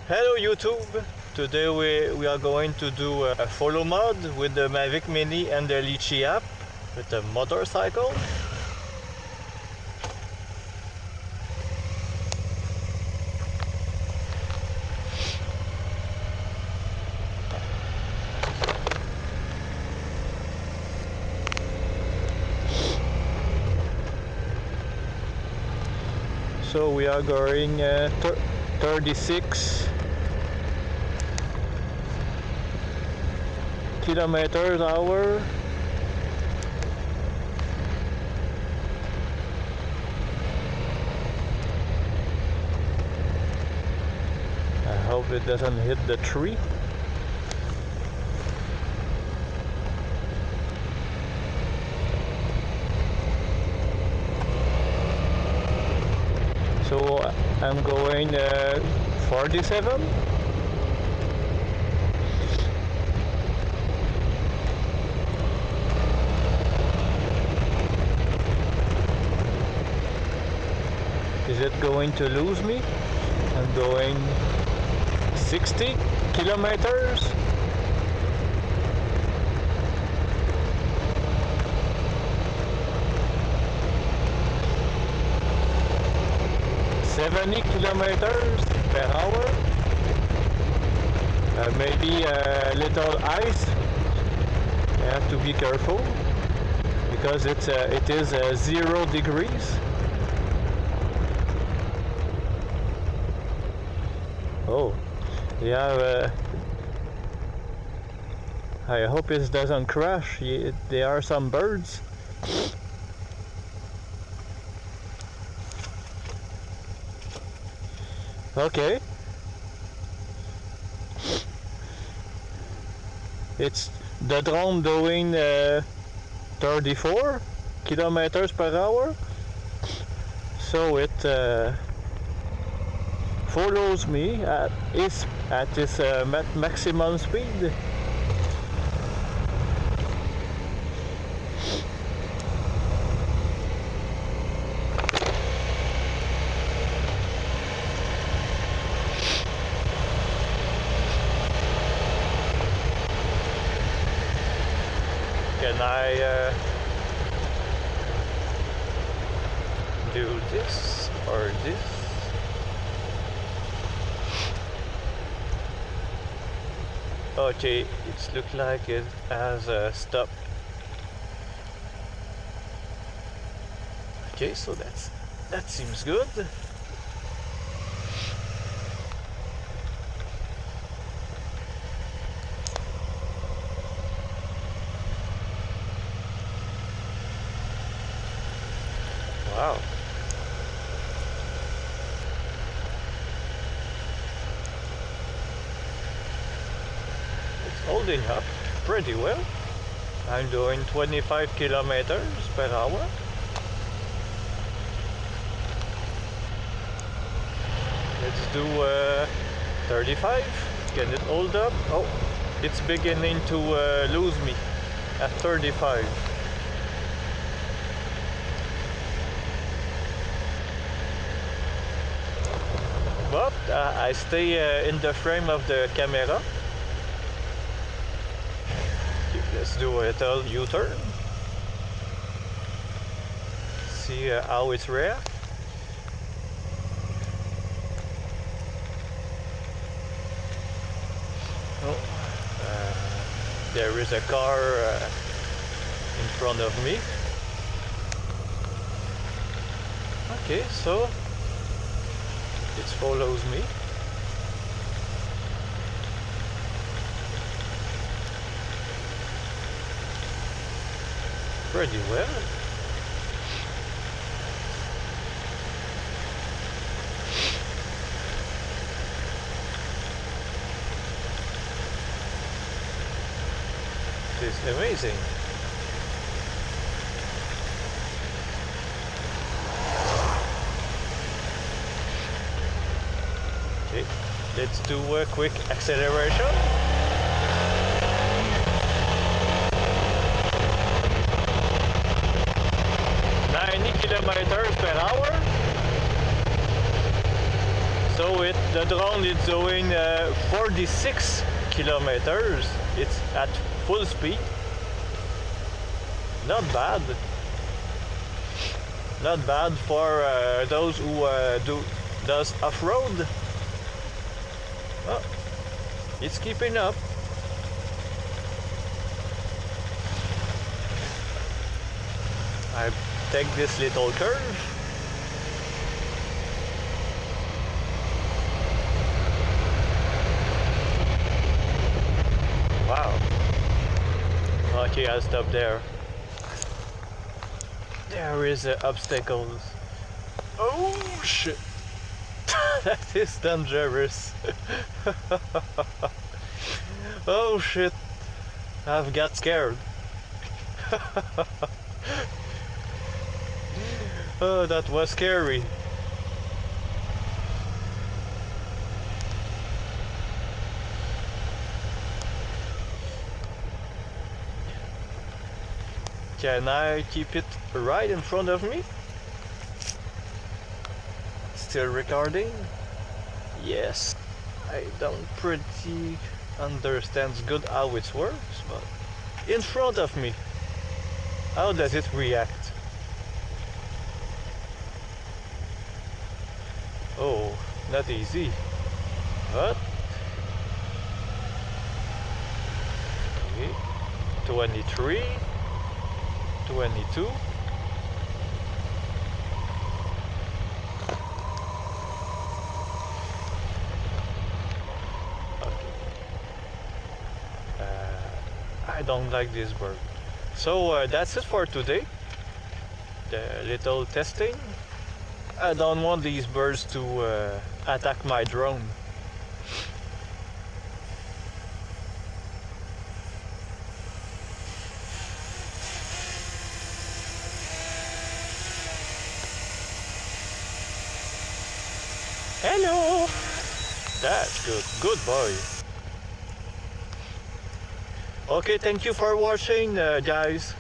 Hello YouTube! Today we are going to do a follow mod with the Mavic Mini and the Litchi app with a motorcycle. So we are going 36 kilometers an hour. I hope it doesn't hit the tree. So I'm going 47. Is it going to lose me? I'm going 60 kilometers. Kilometers per hour. Maybe a little ice. I have to be careful because it is 0 degrees. Oh, yeah. I hope it doesn't crash. There are some birds. Okay. It's the drone doing 34 kilometers per hour. So it follows me at its maximum speed. Can I do this or this? Okay, it looks like it has a stop. Okay, so that seems good. Wow. It's holding up pretty well. I'm doing 25 kilometers per hour. Let's do 35. Can it hold up? Oh, it's beginning to lose me at 35. But I stay in the frame of the camera. Let's do a little U-turn. See how it's reacts. Oh, there is a car in front of me. Okay, so it follows me. Pretty well. This is amazing. Okay, let's do a quick acceleration. 90 kilometers per hour. So So the drone is doing 46 kilometers. It's at full speed. Not bad. Not bad for those who does off-road. Oh, it's keeping up. I take this little curve. Wow. Okay, I'll stop there. There is obstacles. Oh shit! That is dangerous. Oh shit! I've got scared. Oh, that was scary. Can I keep it right in front of me? Still recording? Yes. I don't pretty understand good how it works, but in front of me, how does it react? Oh, not easy. But okay. 23, 22. Okay. I don't like this bird. So that's it for today. The little testing. I don't want these birds to attack my drone. Hello! That's good. Good boy. Okay, thank you for watching, guys.